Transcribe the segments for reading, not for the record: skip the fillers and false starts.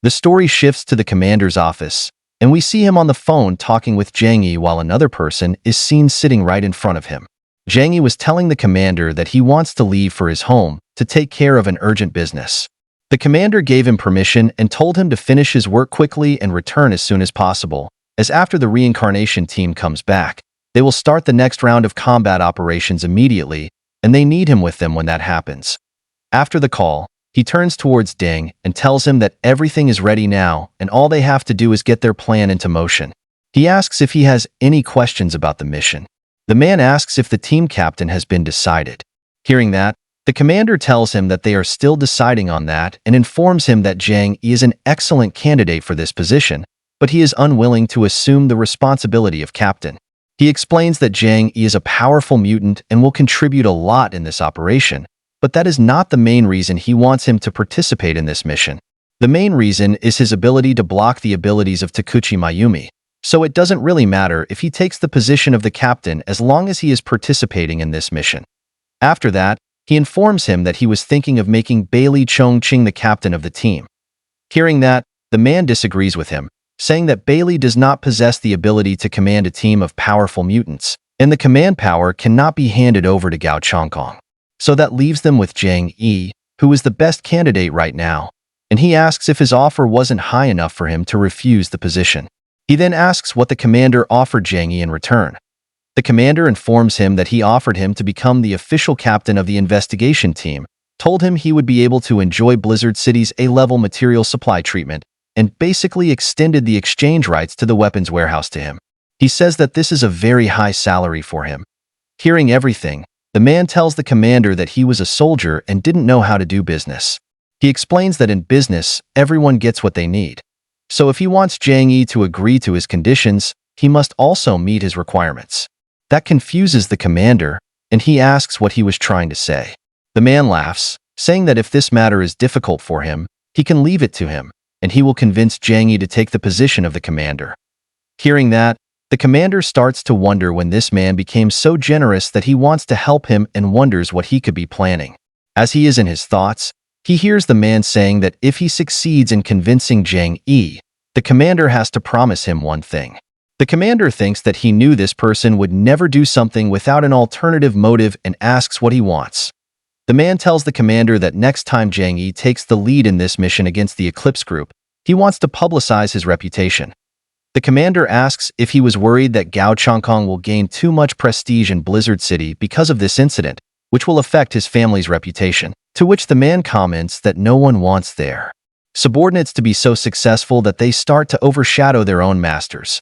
The story shifts to the commander's office, and we see him on the phone talking with Jang Yi while another person is seen sitting right in front of him. Jang Yi was telling the commander that he wants to leave for his home to take care of an urgent business. The commander gave him permission and told him to finish his work quickly and return as soon as possible, as after the reincarnation team comes back, they will start the next round of combat operations immediately, and they need him with them when that happens. After the call, he turns towards Deng and tells him that everything is ready now and all they have to do is get their plan into motion. He asks if he has any questions about the mission. The man asks if the team captain has been decided. Hearing that, the commander tells him that they are still deciding on that and informs him that Jang Yi is an excellent candidate for this position, but he is unwilling to assume the responsibility of captain. He explains that Jang Yi is a powerful mutant and will contribute a lot in this operation, but that is not the main reason he wants him to participate in this mission. The main reason is his ability to block the abilities of Takuchi Mayumi, so it doesn't really matter if he takes the position of the captain as long as he is participating in this mission. After that, he informs him that he was thinking of making Bailey Chongqing the captain of the team. Hearing that, the man disagrees with him, saying that Bailey does not possess the ability to command a team of powerful mutants, and the command power cannot be handed over to Gao Chongqing. So that leaves them with Jang Yi, who is the best candidate right now, and he asks if his offer wasn't high enough for him to refuse the position. He then asks what the commander offered Jang Yi in return. The commander informs him that he offered him to become the official captain of the investigation team, told him he would be able to enjoy Blizzard City's A-level material supply treatment, and basically extended the exchange rights to the weapons warehouse to him. He says that this is a very high salary for him. Hearing everything, the man tells the commander that he was a soldier and didn't know how to do business. He explains that in business, everyone gets what they need. So if he wants Jang Yi to agree to his conditions, he must also meet his requirements. That confuses the commander, and he asks what he was trying to say. The man laughs, saying that if this matter is difficult for him, he can leave it to him, and he will convince Jang Yi to take the position of the commander. Hearing that, the commander starts to wonder when this man became so generous that he wants to help him and wonders what he could be planning. As he is in his thoughts, he hears the man saying that if he succeeds in convincing Jang Yi, the commander has to promise him one thing. The commander thinks that he knew this person would never do something without an alternative motive and asks what he wants. The man tells the commander that next time Jang Yi takes the lead in this mission against the Eclipse Group, he wants to publicize his reputation. The commander asks if he was worried that Gao Chongqing will gain too much prestige in Blizzard City because of this incident, which will affect his family's reputation, to which the man comments that no one wants their subordinates to be so successful that they start to overshadow their own masters.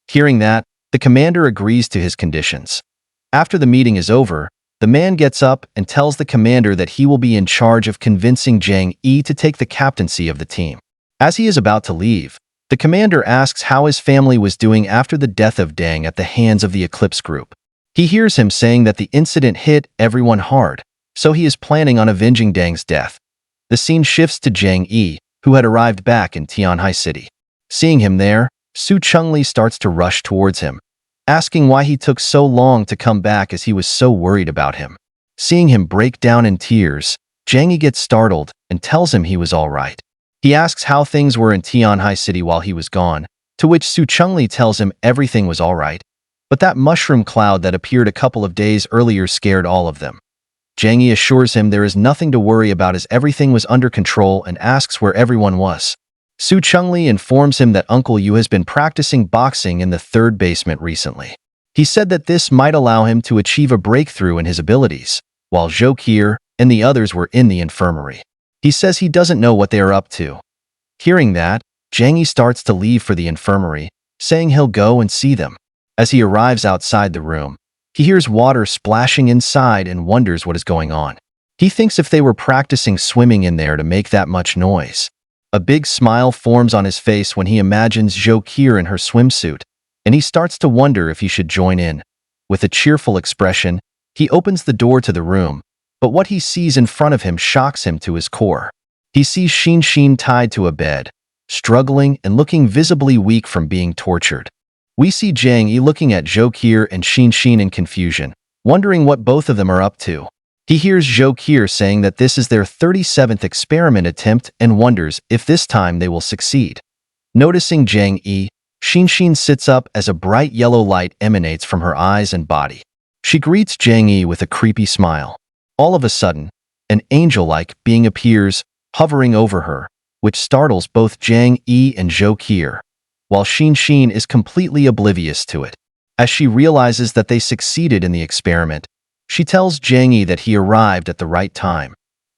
Hearing that, the commander agrees to his conditions. After the meeting is over, the man gets up and tells the commander that he will be in charge of convincing Jang Yi to take the captaincy of the team. As he is about to leave, the commander asks how his family was doing after the death of Deng at the hands of the Eclipse Group. He hears him saying that the incident hit everyone hard, so he is planning on avenging Deng's death. The scene shifts to Jang Yi, who had arrived back in Tianhai City. Seeing him there, Su Chengli starts to rush towards him, asking why he took so long to come back as he was so worried about him. Seeing him break down in tears, Jang Yi gets startled and tells him he was all right. He asks how things were in Tianhai City while he was gone, to which Su Chengli tells him everything was all right, but that mushroom cloud that appeared a couple of days earlier scared all of them. Jang Yi assures him there is nothing to worry about as everything was under control and asks where everyone was. Su Chengli informs him that Uncle Yu has been practicing boxing in the third basement recently. He said that this might allow him to achieve a breakthrough in his abilities, while Zhou Qier and the others were in the infirmary. He says he doesn't know what they are up to. Hearing that, Jang Yi starts to leave for the infirmary, saying he'll go and see them. As he arrives outside the room, he hears water splashing inside and wonders what is going on. He thinks if they were practicing swimming in there to make that much noise. A big smile forms on his face when he imagines Zhou Qier in her swimsuit, and he starts to wonder if he should join in. With a cheerful expression, he opens the door to the room, but what he sees in front of him shocks him to his core. He sees Xin tied to a bed, struggling and looking visibly weak from being tortured. We see Jang Yi looking at Zhou Qier and Xin in confusion, wondering what both of them are up to. He hears Zhou Qier saying that this is their 37th experiment attempt and wonders if this time they will succeed. Noticing Zhang Yi, Xin sits up as a bright yellow light emanates from her eyes and body. She greets Zhang Yi with a creepy smile. All of a sudden, an angel-like being appears, hovering over her, which startles both Zhang Yi and Zhou Qier, while Xin is completely oblivious to it. As she realizes that they succeeded in the experiment, she tells Zhang Yi that he arrived at the right time,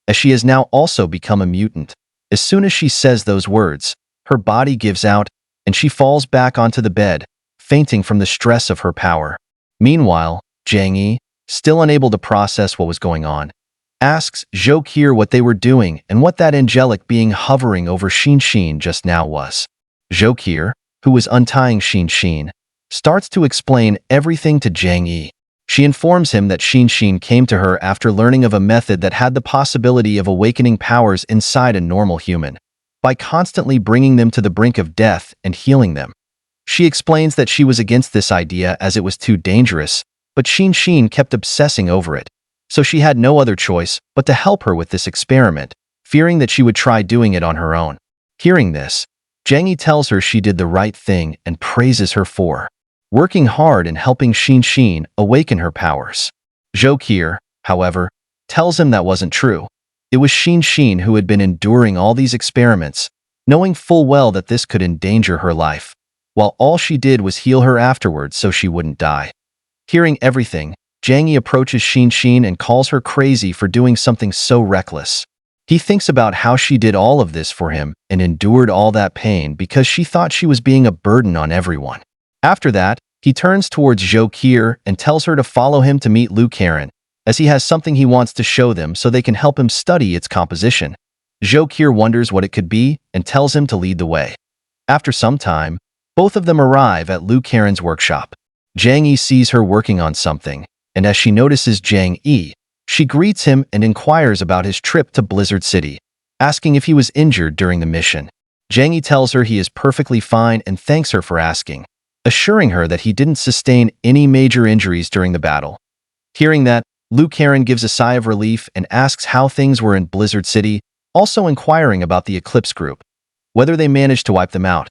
as she has now also become a mutant. As soon as she says those words, her body gives out, and she falls back onto the bed, fainting from the stress of her power. Meanwhile, Zhang Yi, still unable to process what was going on, asks Zhou Qier what they were doing and what that angelic being hovering over Xin just now was. Zhou Qier, who was untying Xin, starts to explain everything to Zhang Yi. She informs him that Xin came to her after learning of a method that had the possibility of awakening powers inside a normal human, by constantly bringing them to the brink of death and healing them. She explains that she was against this idea as it was too dangerous, but Xin kept obsessing over it, so she had no other choice but to help her with this experiment, fearing that she would try doing it on her own. Hearing this, Zhang Yi tells her she did the right thing and praises her for working hard and helping Xin awaken her powers. Zhou Qier, however, tells him that wasn't true. It was Xin who had been enduring all these experiments, knowing full well that this could endanger her life, while all she did was heal her afterwards so she wouldn't die. Hearing everything, Zhang Yi approaches Xin and calls her crazy for doing something so reckless. He thinks about how she did all of this for him and endured all that pain because she thought she was being a burden on everyone. After that, he turns towards Zhou Qier and tells her to follow him to meet Liu Karen, as he has something he wants to show them so they can help him study its composition. Zhou Qier wonders what it could be and tells him to lead the way. After some time, both of them arrive at Liu Karen's workshop. Zhang Yi sees her working on something, and as she notices Zhang Yi, she greets him and inquires about his trip to Blizzard City, asking if he was injured during the mission. Zhang Yi tells her he is perfectly fine and thanks her for asking, assuring her that he didn't sustain any major injuries during the battle. Hearing that, Liu Karen gives a sigh of relief and asks how things were in Blizzard City, also inquiring about the Eclipse group, whether they managed to wipe them out.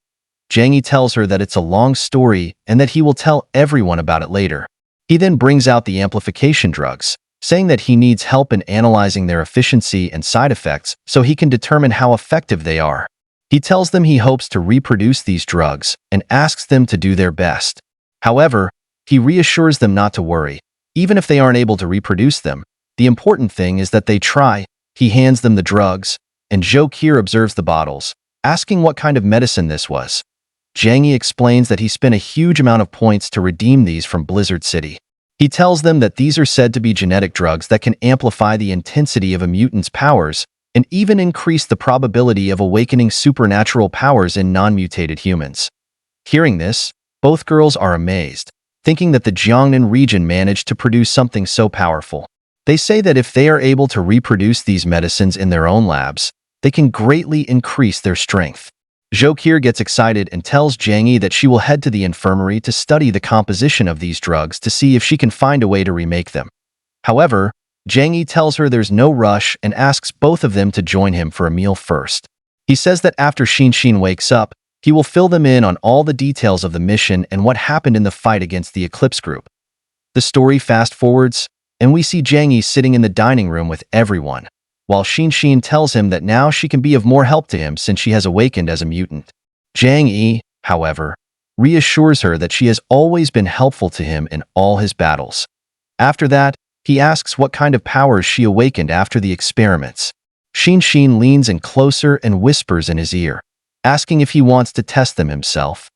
Zhang Yi tells her that it's a long story and that he will tell everyone about it later. He then brings out the amplification drugs, saying that he needs help in analyzing their efficiency and side effects so he can determine how effective they are. He tells them he hopes to reproduce these drugs and asks them to do their best. However, he reassures them not to worry. Even if they aren't able to reproduce them, the important thing is that they try. He hands them the drugs, and Zhou Qier observes the bottles, asking what kind of medicine this was. Zhang Yi explains that he spent a huge amount of points to redeem these from Blizzard City. He tells them that these are said to be genetic drugs that can amplify the intensity of a mutant's powers and even increase the probability of awakening supernatural powers in non-mutated humans. Hearing this, both girls are amazed, thinking that the Jiangnan region managed to produce something so powerful. They say that if they are able to reproduce these medicines in their own labs, they can greatly increase their strength. Zhou Qier gets excited and tells Zhang Yi that she will head to the infirmary to study the composition of these drugs to see if she can find a way to remake them. However, Zhang Yi tells her there's no rush and asks both of them to join him for a meal first. He says that after Xin wakes up, he will fill them in on all the details of the mission and what happened in the fight against the Eclipse group. The story fast forwards, and we see Zhang Yi sitting in the dining room with everyone, while Xin tells him that now she can be of more help to him since she has awakened as a mutant. Zhang Yi, however, reassures her that she has always been helpful to him in all his battles. After that, he asks what kind of powers she awakened after the experiments. Xin leans in closer and whispers in his ear, asking if he wants to test them himself.